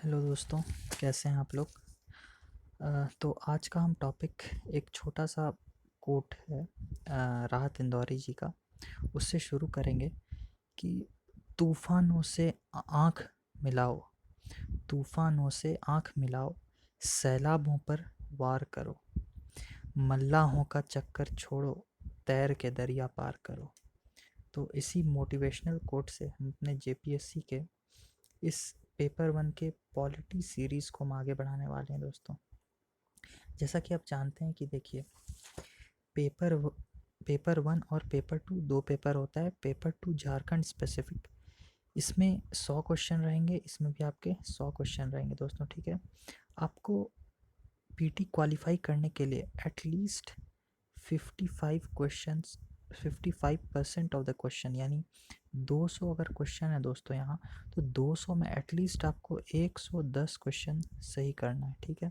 Hello दोस्तों, कैसे हैं आप लोग। तो आज का हम टॉपिक एक छोटा सा कोट है राहत इंदौरी जी का, उससे शुरू करेंगे कि तूफानों से आँख मिलाओ, तूफानों से आँख मिलाओ, सैलाबों पर वार करो, मल्लाहों का चक्कर छोड़ो, तैर के दरिया पार करो। तो इसी मोटिवेशनल कोट से हम अपने जेपीएससी के इस पेपर 1 के पॉलिटी सीरीज़ को हम आगे बढ़ाने वाले हैं दोस्तों। जैसा कि आप जानते हैं कि देखिए, पेपर पेपर 1 और पेपर 2 दो पेपर होता है। पेपर 2 झारखंड स्पेसिफिक, इसमें 100 क्वेश्चन रहेंगे, इसमें भी आपके 100 क्वेश्चन रहेंगे दोस्तों। ठीक है, आपको पीटी क्वालिफाई करने के लिए at least 55 questions 55% of the question, यानी 200 अगर क्वेश्चन है दोस्तों यहाँ, तो 200 में एटलीस्ट आपको 110 क्वेश्चन सही करना है। ठीक है,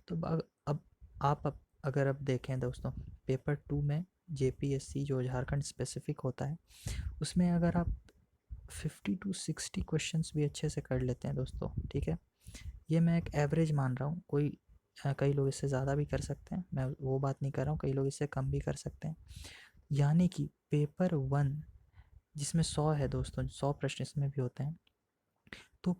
तो अब आप अगर अब देखें दोस्तों, पेपर 2 में जेपीएससी जो झारखंड स्पेसिफिक होता है, उसमें अगर आप 50 to 60 क्वेश्चंस भी अच्छे से कर लेते हैं दोस्तों, ठीक है, ये मैं एक एवरेज मान रहा हूँ, कई लोग इससे ज़्यादा भी कर सकते हैं, मैं वो बात नहीं कर रहा हूँ, कई लोग इससे कम भी कर सकते हैं। यानी कि पेपर 1 जिसमें 100 है दोस्तों, 100 प्रश्न इसमें भी होते हैं, तो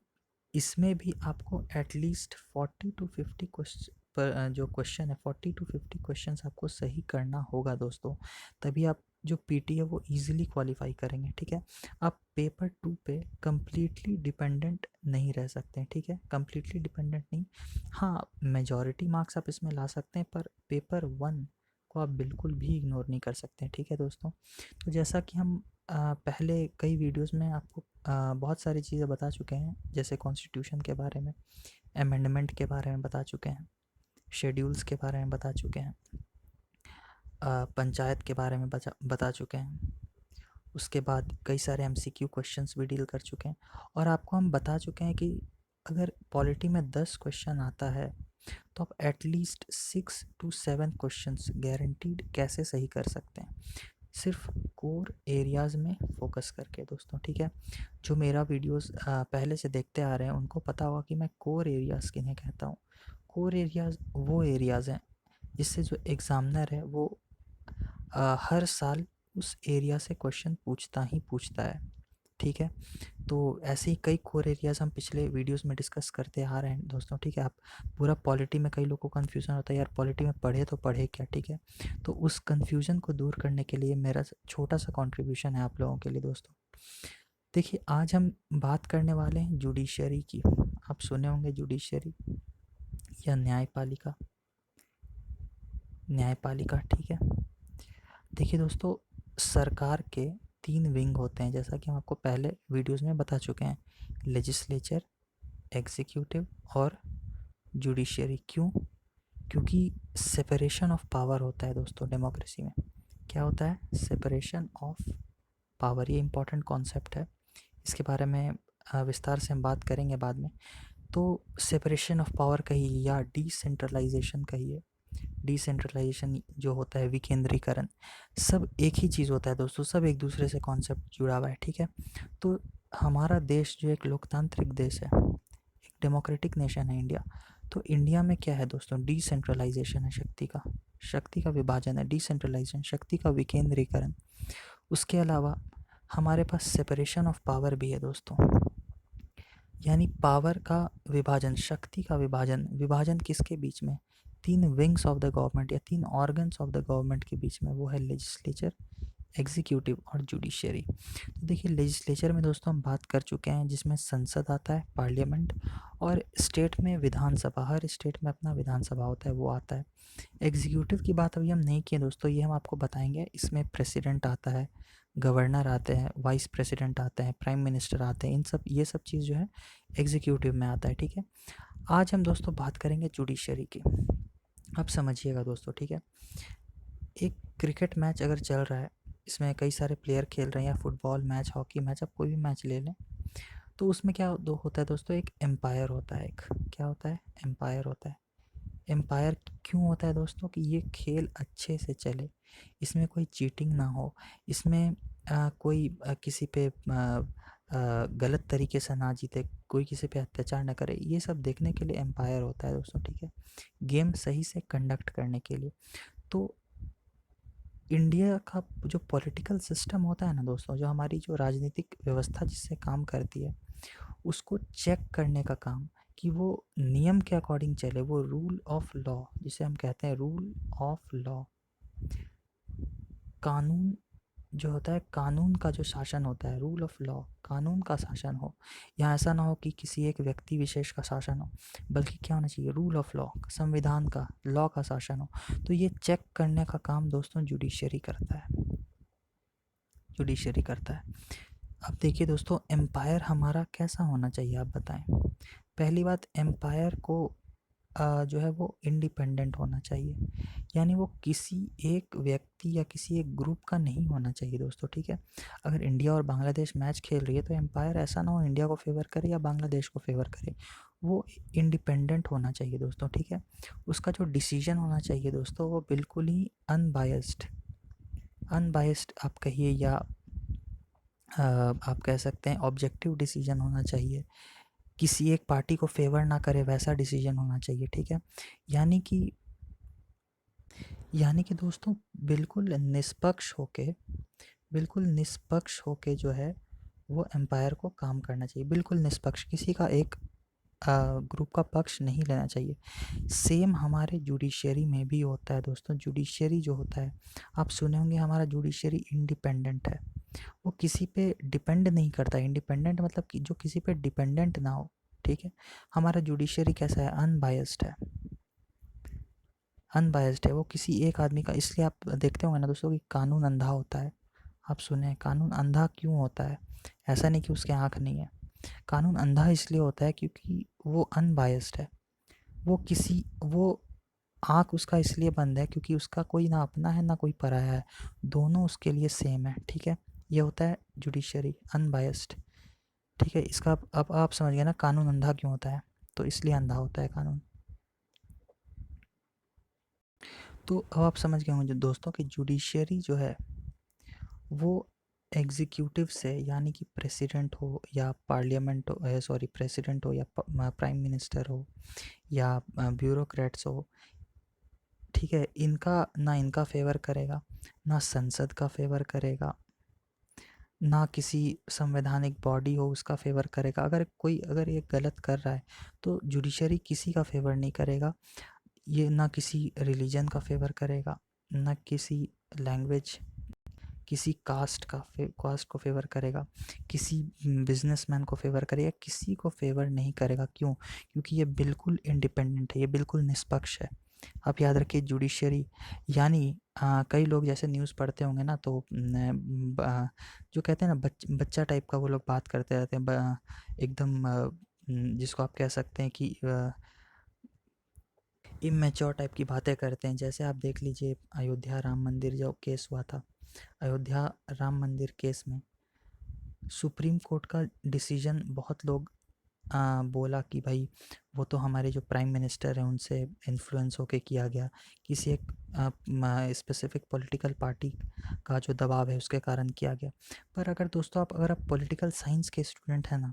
इसमें भी आपको एटलीस्ट 40 to 50 जो क्वेश्चन है, 40 to 50 क्वेश्चंस आपको सही करना होगा दोस्तों, तभी आप जो पीटी है वो इजीली क्वालिफाई करेंगे। ठीक है, आप पेपर 2 पे कम्प्लीटली डिपेंडेंट नहीं रह सकते हैं। ठीक है, कम्प्लीटली डिपेंडेंट नहीं, हाँ मेजॉरिटी मार्क्स आप इसमें ला सकते हैं, पर पेपर 1 को आप बिल्कुल भी इग्नोर नहीं कर सकते हैं। ठीक है दोस्तों, तो जैसा कि हम पहले कई वीडियोस में आपको बहुत सारी चीज़ें बता चुके हैं, जैसे कॉन्स्टिट्यूशन के बारे में, अमेंडमेंट के बारे में बता चुके हैं, शेड्यूल्स के बारे में बता चुके हैं, पंचायत के बारे में बता चुके हैं, उसके बाद कई सारे एमसीक्यू क्वेश्चंस भी डील कर चुके हैं, और आपको हम बता चुके हैं कि अगर पॉलिटी में 10 क्वेश्चन आता है तो आप एटलीस्ट 6 to 7 क्वेश्चंस गारंटीड कैसे सही कर सकते हैं, सिर्फ कोर एरियाज़ में फोकस करके दोस्तों। ठीक है, जो मेरा वीडियोस पहले से देखते आ रहे हैं उनको पता होगा कि मैं कोर एरियाज़ किन्हें कहता हूँ। कोर एरियाज़ वो एरियाज़ हैं जिससे जो एग्ज़ामिनर है वो हर साल उस एरिया से क्वेश्चन पूछता ही पूछता है। ठीक है, तो ऐसे ही कई कोर एरियाज़ हम पिछले वीडियोस में डिस्कस करते आ रहे हैं दोस्तों। ठीक है, आप पूरा पॉलिटी में, कई लोगों को कन्फ्यूज़न होता है यार पॉलिटी में पढ़े तो पढ़े क्या। ठीक है, तो उस कन्फ्यूज़न को दूर करने के लिए मेरा छोटा सा कंट्रीब्यूशन है आप लोगों के लिए दोस्तों। देखिए, आज हम बात करने वाले हैं जुडिशरी की। आप सुने होंगे जुडिशरी या न्यायपालिका, न्यायपालिका। ठीक है, देखिए दोस्तों, सरकार के 3 विंग होते हैं, जैसा कि हम आपको पहले वीडियोस में बता चुके हैं, लेजिस्लेचर, एग्जीक्यूटिव और जुडिशरी। क्यों? क्योंकि सेपरेशन ऑफ पावर होता है दोस्तों डेमोक्रेसी में। क्या होता है? सेपरेशन ऑफ पावर, ये इंपॉर्टेंट कॉन्सेप्ट है, इसके बारे में विस्तार से हम बात करेंगे बाद में। तो सेपरेशन ऑफ पावर कहिए या डिसेंट्रलाइजेशन कहिए, डिसेंट्रलाइजेशन जो होता है विकेंद्रीकरण, सब एक ही चीज़ होता है दोस्तों, सब एक दूसरे से कॉन्सेप्ट जुड़ा हुआ है। ठीक है, तो हमारा देश जो एक लोकतांत्रिक देश है, एक डेमोक्रेटिक नेशन है इंडिया, तो इंडिया में क्या है दोस्तों? डिसेंट्रलाइजेशन है, शक्ति का विभाजन है, डिसेंट्रलाइजेशन, शक्ति का विकेंद्रीकरण। उसके अलावा हमारे पास सेपरेशन ऑफ पावर भी है दोस्तों, यानी पावर का विभाजन, शक्ति का विभाजन। विभाजन किसके बीच में? 3 विंग्स ऑफ द गवर्नमेंट या 3 ऑर्गन्स ऑफ द गवर्नमेंट के बीच में, वो है लेजिस्लेचर, एग्जीक्यूटिव और जुडिशरी। तो देखिए, लेजिस्लेचर में दोस्तों हम बात कर चुके हैं, जिसमें संसद आता है, पार्लियामेंट, और स्टेट में विधानसभा, हर स्टेट में अपना विधानसभा होता है, वो आता है। एग्जीक्यूटिव की बात अभी हम नहीं किए दोस्तों, ये हम आपको बताएंगे। इसमें प्रेसिडेंट आता है, गवर्नर आते हैं, वाइस प्रेसिडेंट आते हैं, प्राइम मिनिस्टर आते हैं, ये सब चीज़ जो है एग्जीक्यूटिव में आता है। ठीक है, आज हम दोस्तों बात करेंगे जुडिशरी की। अब समझिएगा दोस्तों, ठीक है, एक क्रिकेट मैच अगर चल रहा है, इसमें कई सारे प्लेयर खेल रहे हैं, या फुटबॉल मैच, हॉकी मैच, आप कोई भी मैच ले लें, तो उसमें क्या होता है दोस्तों? एक एम्पायर होता है, एक क्या होता है? एम्पायर होता है। एम्पायर क्यों होता है दोस्तों? कि ये खेल अच्छे से चले, इसमें कोई चीटिंग ना हो, इसमें कोई किसी पे गलत तरीके से ना जीते, कोई किसी पे अत्याचार ना करे, ये सब देखने के लिए एम्पायर होता है दोस्तों, ठीक है, गेम सही से कंडक्ट करने के लिए। तो इंडिया का जो पॉलिटिकल सिस्टम होता है ना दोस्तों, जो हमारी जो राजनीतिक व्यवस्था जिससे काम करती है, उसको चेक करने का काम, कि वो नियम के अकॉर्डिंग चले, वो रूल ऑफ लॉ जिसे हम कहते हैं, रूल ऑफ लॉ, कानून जो होता है, कानून का जो शासन होता है, रूल ऑफ लॉ, कानून का शासन हो। यहाँ ऐसा ना हो कि किसी एक व्यक्ति विशेष का शासन हो, बल्कि क्या होना चाहिए, रूल ऑफ लॉ, संविधान का, लॉ का शासन हो। तो ये चेक करने का काम दोस्तों जुडिशरी करता है, जुडिशरी करता है। अब देखिए दोस्तों, एम्पायर हमारा कैसा होना चाहिए, आप बताएं। पहली बात, एम्पायर को जो है वो इंडिपेंडेंट होना चाहिए, यानी वो किसी एक व्यक्ति या किसी एक ग्रुप का नहीं होना चाहिए दोस्तों, ठीक है। अगर इंडिया और बांग्लादेश मैच खेल रही है, तो एम्पायर ऐसा ना हो इंडिया को फेवर करे या बांग्लादेश को फेवर करे, वो इंडिपेंडेंट होना चाहिए दोस्तों, ठीक है। उसका जो डिसीजन होना चाहिए दोस्तों, वो बिल्कुल ही अनबायस्ड, अनबायस्ड आप कहिए, या आप कह सकते हैं ऑब्जेक्टिव डिसीजन होना चाहिए, किसी एक पार्टी को फेवर ना करे वैसा डिसीजन होना चाहिए, ठीक है। यानी कि दोस्तों, बिल्कुल निष्पक्ष होके, बिल्कुल निष्पक्ष होके जो है वो एम्पायर को काम करना चाहिए, बिल्कुल निष्पक्ष, किसी का एक ग्रुप का पक्ष नहीं लेना चाहिए। सेम हमारे जुडिशरी में भी होता है दोस्तों। जुडिशरी जो होता है, आप सुने होंगे, हमारा जुडिशरी इंडिपेंडेंट है, वो किसी पे डिपेंड नहीं करता। इंडिपेंडेंट मतलब कि जो किसी पे डिपेंडेंट ना हो, ठीक है। हमारा जुडिशरी कैसा है, अनबायस्ड है, अनबायस्ड है, वो किसी एक आदमी का, इसलिए आप देखते होंगे ना दोस्तों कि कानून अंधा होता है। आप सुने हैं, कानून अंधा क्यों होता है? ऐसा नहीं कि उसके आँख नहीं है, कानून अंधा इसलिए होता है क्योंकि वो अनबायस्ड है। वो आँख उसका इसलिए बंद है क्योंकि उसका कोई ना अपना है ना कोई पराया है, दोनों उसके लिए सेम है, ठीक है। ये होता है जुडिशरी, अनबायस्ड, ठीक है। इसका अब आप समझ गए ना, कानून अंधा क्यों होता है, तो इसलिए अंधा होता है कानून। तो अब आप समझ गए होंगे दोस्तों कि जुडिशरी जो है वो एग्जीक्यूटिव से, यानी कि प्रेसिडेंट हो या पार्लियामेंट हो, सॉरी प्रेसिडेंट हो या प्राइम मिनिस्टर हो या ब्यूरोक्रेट्स हो, ठीक है, इनका ना इनका फेवर करेगा, ना संसद का फेवर करेगा, ना किसी संवैधानिक बॉडी हो उसका फेवर करेगा। अगर ये गलत कर रहा है, तो जुडिशरी किसी का फेवर नहीं करेगा। ये ना किसी रिलीजन का फेवर करेगा, ना किसी लैंग्वेज, किसी कास्ट को फेवर करेगा, किसी बिजनेसमैन को फेवर करेगा, किसी को फेवर नहीं करेगा। क्यों? क्योंकि ये बिल्कुल इंडिपेंडेंट है, ये बिल्कुल निष्पक्ष है। आप याद रखिए, जुडिशरी यानी कई लोग जैसे न्यूज़ पढ़ते होंगे ना, तो जो कहते हैं ना, बच्चा टाइप का वो लोग बात करते रहते हैं, एकदम जिसको आप कह सकते हैं कि इमेच्योर टाइप की बातें करते हैं। जैसे आप देख लीजिए, अयोध्या राम मंदिर जो केस हुआ था, अयोध्या राम मंदिर केस में सुप्रीम कोर्ट का डिसीजन, बहुत लोग बोला कि भाई वो तो हमारे जो प्राइम मिनिस्टर हैं उनसे इन्फ्लुएंस होके किया गया, किसी एक स्पेसिफिक पॉलिटिकल पार्टी का जो दबाव है उसके कारण किया गया। पर अगर आप पॉलिटिकल साइंस के स्टूडेंट हैं ना,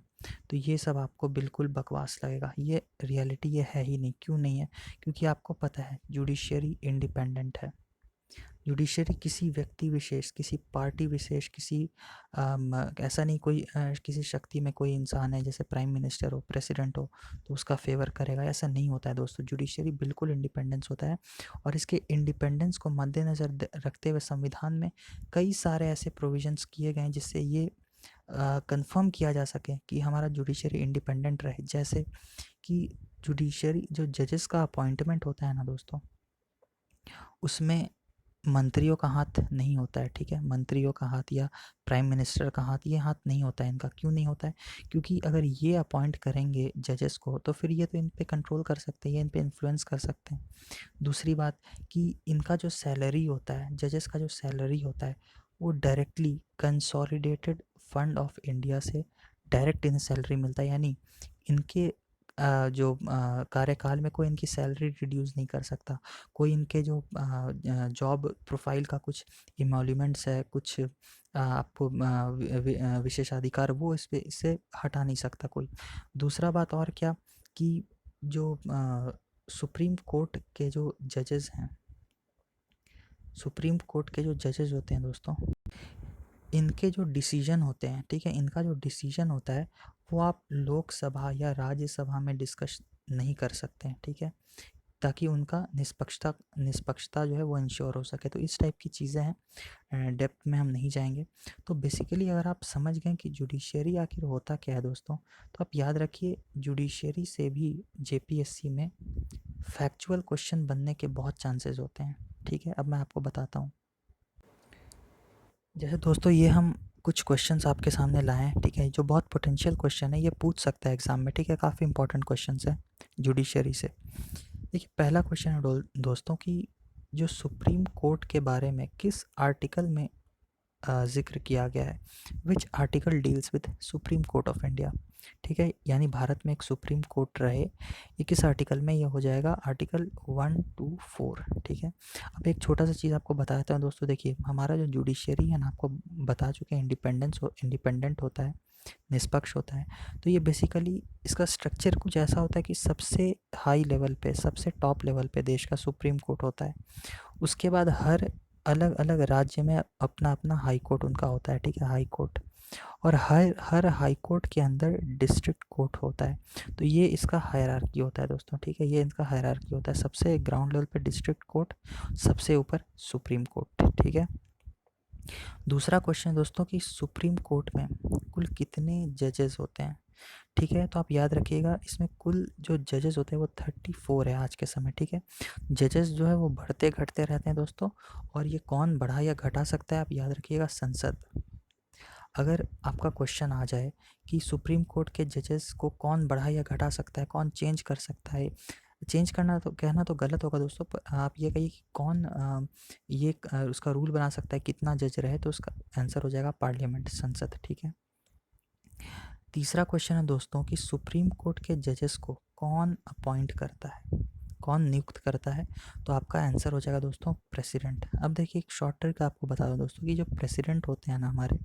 तो ये सब आपको बिल्कुल बकवास लगेगा, ये रियलिटी ये है ही नहीं। क्यों नहीं है? क्योंकि आपको पता है जुडिशरी इंडिपेंडेंट है। जुडिशरी किसी व्यक्ति विशेष, किसी पार्टी विशेष, ऐसा नहीं कोई किसी शक्ति में कोई इंसान है, जैसे प्राइम मिनिस्टर हो, प्रेसिडेंट हो, तो उसका फेवर करेगा, ऐसा नहीं होता है दोस्तों। जुडिशरी बिल्कुल इंडिपेंडेंस होता है, और इसके इंडिपेंडेंस को मद्देनज़र रखते हुए संविधान में कई सारे ऐसे प्रोविजंस किए गए हैं जिससे ये कंफर्म किया जा सके कि हमारा जुडिशरी इंडिपेंडेंट रहे। जैसे कि जुडिशरी जो जजेस का अपॉइंटमेंट होता है ना दोस्तों, उसमें मंत्रियों का हाथ नहीं होता है, ठीक है। मंत्रियों का हाथ या प्राइम मिनिस्टर का हाथ, ये हाथ नहीं होता है इनका। क्यों नहीं होता है? क्योंकि अगर ये अपॉइंट करेंगे जजेस को, तो फिर ये तो इन पे कंट्रोल कर सकते हैं, ये इन पे इन्फ्लुएंस कर सकते हैं। दूसरी बात कि इनका जो सैलरी होता है, जजेस का जो सैलरी होता है, वो directly consolidated fund of India से डायरेक्ट इन्हें सैलरी मिलता है। यानी इनके जो कार्यकाल में कोई इनकी सैलरी रिड्यूस नहीं कर सकता, कोई इनके जो जॉब प्रोफाइल का कुछ इमोल्यूमेंट्स है, कुछ आपको विशेषाधिकार, वो इससे हटा नहीं सकता कोई। दूसरा बात और क्या कि जो सुप्रीम कोर्ट के जो जजेस हैं, सुप्रीम कोर्ट के जो जजेस होते हैं दोस्तों, इनके जो डिसीजन होते हैं, ठीक है, इनका जो डिसीजन होता है वो आप लोकसभा या राज्यसभा में डिस्कस नहीं कर सकते हैं, ठीक है, ताकि उनका निष्पक्षता जो है वो इंश्योर हो सके। तो इस टाइप की चीज़ें हैं, डेप्थ में हम नहीं जाएंगे। तो बेसिकली अगर आप समझ गए कि जुडिशरी आखिर होता क्या है दोस्तों, तो आप याद रखिए जुडिशरी से भी जेपीएससी में फैक्चुअल क्वेश्चन बनने के बहुत चांसेस होते हैं, ठीक है। अब मैं आपको बताता हूँ। जैसे दोस्तों ये हम कुछ क्वेश्चंस आपके सामने लाए हैं, ठीक है, जो बहुत पोटेंशियल क्वेश्चन है, ये पूछ सकता है एग्जाम में, ठीक है, काफ़ी इंपॉर्टेंट क्वेश्चंस है जुडिशरी से। देखिए पहला क्वेश्चन है दोस्तों कि जो सुप्रीम कोर्ट के बारे में किस आर्टिकल में जिक्र किया गया है, which article deals with supreme court of India, ठीक है, यानी भारत में एक सुप्रीम कोर्ट रहे, ये किस आर्टिकल में, ये हो जाएगा आर्टिकल 124, ठीक है। अब एक छोटा सा चीज़ आपको बताता हूँ दोस्तों, देखिए हमारा जो जुडिशरी है ना, आपको बता चुके हैं इंडिपेंडेंट होता है, निष्पक्ष होता है। तो ये बेसिकली इसका स्ट्रक्चर कुछ ऐसा होता है कि सबसे हाई लेवल पे, सबसे टॉप लेवल पे देश का सुप्रीम कोर्ट होता है, उसके बाद हर अलग अलग राज्य में अपना अपना हाई कोर्ट उनका होता है, ठीक है, हाई कोर्ट, और हर हर हाई कोर्ट के अंदर डिस्ट्रिक्ट कोर्ट होता है। तो ये इसका हायरार्की होता है दोस्तों, ठीक है, ये इनका हायरार्की होता है, सबसे ग्राउंड लेवल पे डिस्ट्रिक्ट कोर्ट, सबसे ऊपर सुप्रीम कोर्ट, ठीक है। दूसरा क्वेश्चन दोस्तों कि सुप्रीम कोर्ट में कुल कितने जजेस होते हैं, ठीक है, तो आप याद रखिएगा इसमें कुल जो जजेस होते हैं वो 34 है आज के समय, ठीक है। जजेस जो है वो बढ़ते घटते रहते हैं दोस्तों, और ये कौन बढ़ा या घटा सकता है, आप याद रखिएगा संसद। अगर आपका क्वेश्चन आ जाए कि सुप्रीम कोर्ट के जजेस को कौन बढ़ा या घटा सकता है, कौन चेंज कर सकता है, चेंज करना तो कहना तो गलत होगा दोस्तों, पर आप ये कहिए कि कौन उसका रूल बना सकता है, कितना जज रहे, तो उसका आंसर हो जाएगा पार्लियामेंट, संसद, ठीक है। तीसरा क्वेश्चन है दोस्तों कि सुप्रीम कोर्ट के जजेस को कौन अपॉइंट करता है, कौन नियुक्त करता है, तो आपका आंसर हो जाएगा दोस्तों प्रेसिडेंट। अब देखिए एक शॉर्ट ट्रिक आपको बता दूं दोस्तों कि जो प्रेसिडेंट होते हैं ना हमारे,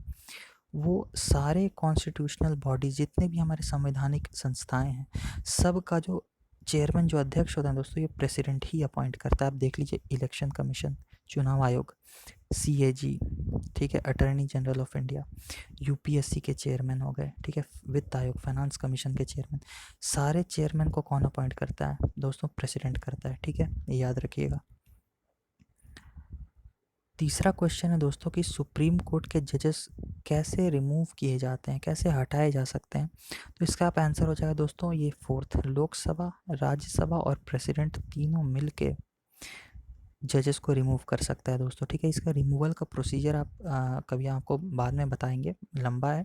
वो सारे कॉन्स्टिट्यूशनल बॉडी, जितने भी हमारे संवैधानिक संस्थाएं हैं, सब का जो चेयरमैन, जो अध्यक्ष होता है दोस्तों, ये प्रेसिडेंट ही अपॉइंट करता है। आप देख लीजिए इलेक्शन कमीशन, चुनाव आयोग, सीएजी, ठीक है, attorney general of India, UPSC के चेयरमैन हो गए, ठीक है, वित्त आयोग, फाइनेंस कमीशन के चेयरमैन, सारे चेयरमैन को कौन अपॉइंट करता है दोस्तों, प्रेसिडेंट करता है, ठीक है, ये याद रखिएगा। तीसरा क्वेश्चन है दोस्तों कि सुप्रीम कोर्ट के जजेस कैसे रिमूव किए जाते हैं, कैसे हटाए जा सकते हैं, तो इसका आप आंसर हो जाएगा दोस्तों ये फोर्थ, लोकसभा, राज्यसभा और प्रेसिडेंट तीनों मिल के जजेस को रिमूव कर सकता है दोस्तों, ठीक है। इसका रिमूवल का प्रोसीजर आप कभी आपको बाद में बताएंगे, लंबा है,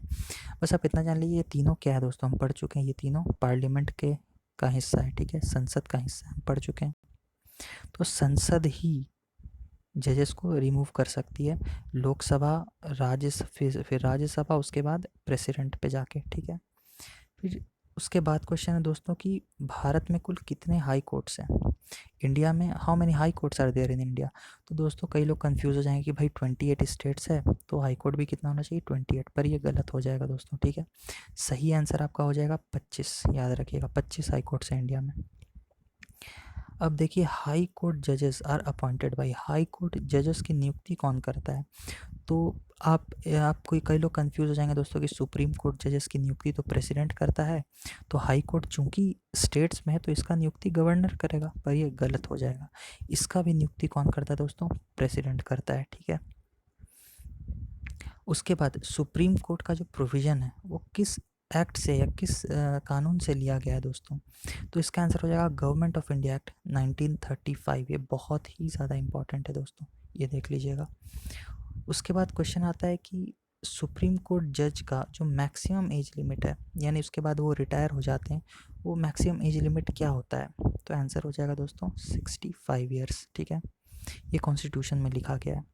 बस आप इतना जान लीजिए ये तीनों क्या है दोस्तों, हम पढ़ चुके हैं, ये तीनों पार्लियामेंट के का हिस्सा है, ठीक है, संसद का हिस्सा हम पढ़ चुके हैं। तो संसद ही जजेस को रिमूव कर सकती है, लोकसभा, फिर राज्यसभा, उसके बाद प्रेसिडेंट पे जाके, ठीक है। फिर उसके बाद क्वेश्चन है दोस्तों कि भारत में कुल कितने हाई कोर्ट्स हैं, इंडिया में how many high courts are there in India. तो दोस्तों कई लोग कंफ्यूज हो जाएंगे कि भाई 28 स्टेट्स है तो हाई कोर्ट भी कितना होना चाहिए, 28, पर ये गलत हो जाएगा दोस्तों, ठीक है। सही आंसर आपका हो जाएगा 25, याद रखिएगा 25 हाई कोर्ट्स हैं इंडिया में। अब देखिए हाई कोर्ट जजेस are appointed by, high court जजेस की नियुक्ति कौन करता है, तो आप कोई कई लोग कंफ्यूज हो जाएंगे दोस्तों कि सुप्रीम कोर्ट जजेस की नियुक्ति तो प्रेसिडेंट करता है, तो हाई कोर्ट चूंकि स्टेट्स में है तो इसका नियुक्ति गवर्नर करेगा, पर ये गलत हो जाएगा, इसका भी नियुक्ति कौन करता है दोस्तों, प्रेसिडेंट करता है, ठीक है। उसके बाद सुप्रीम कोर्ट का जो प्रोविज़न है वो किस एक्ट से या किस कानून से लिया गया है दोस्तों, तो इसका आंसर हो जाएगा गवर्नमेंट ऑफ इंडिया एक्ट 1935, ये बहुत ही ज़्यादा इंपॉर्टेंट है दोस्तों, ये देख लीजिएगा। उसके बाद क्वेश्चन आता है कि सुप्रीम कोर्ट जज का जो मैक्सिमम एज लिमिट है, यानी उसके बाद वो रिटायर हो जाते हैं, वो मैक्सिमम एज लिमिट क्या होता है, तो आंसर हो जाएगा दोस्तों 65 ईयर्स, ठीक है, ये कॉन्स्टिट्यूशन में लिखा गया है।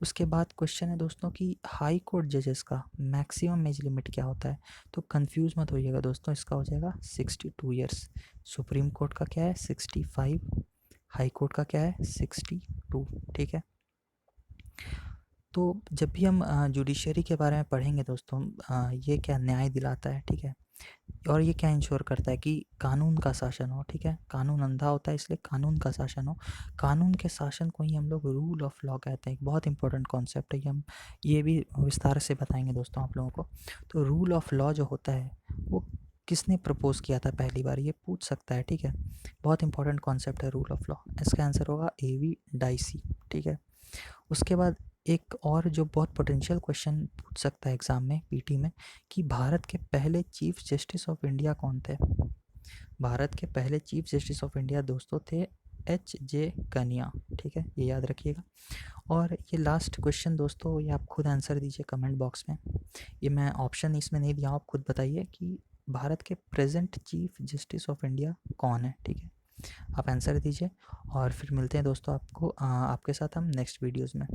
उसके बाद क्वेश्चन है दोस्तों कि हाई कोर्ट जजेस का मैक्सिमम एज लिमिट क्या होता है। तो कंफ्यूज मत होइएगा दोस्तों, इसका हो जाएगा 62 ईयर्स। सुप्रीम कोर्ट का क्या है 65, हाई कोर्ट का क्या है 62। ठीक है। तो जब भी हम जुडिशरी के बारे में पढ़ेंगे दोस्तों, ये क्या न्याय दिलाता है, ठीक है, और ये क्या इंश्योर करता है कि कानून का शासन हो। ठीक है, कानून अंधा होता है इसलिए कानून का शासन हो। कानून के शासन को ही हम लोग रूल ऑफ लॉ कहते हैं। एक बहुत इंपॉर्टेंट कॉन्सेप्ट है, ये भी विस्तार से बताएंगे दोस्तों आप लोगों को। तो रूल ऑफ लॉ जो होता है वो किसने प्रपोज किया था पहली बार, ये पूछ सकता है। ठीक है, बहुत इंपॉर्टेंट कॉन्सेप्ट है रूल ऑफ लॉ। इसका आंसर होगा A.V. डाइसी। ठीक है। उसके बाद एक और जो बहुत पोटेंशियल क्वेश्चन पूछ सकता है एग्ज़ाम में, पीटी में, कि भारत के पहले चीफ जस्टिस ऑफ इंडिया कौन थे। भारत के पहले चीफ जस्टिस ऑफ इंडिया दोस्तों थे H.J. कनिया। ठीक है, ये याद रखिएगा। और ये लास्ट क्वेश्चन दोस्तों, ये आप खुद आंसर दीजिए कमेंट बॉक्स में। ये मैं ऑप्शन इसमें नहीं दिया, आप खुद बताइए कि भारत के present chief justice of India कौन है। ठीक है, आप आंसर दीजिए और फिर मिलते हैं दोस्तों आपको आपके साथ हम नेक्स्ट वीडियोज़ में।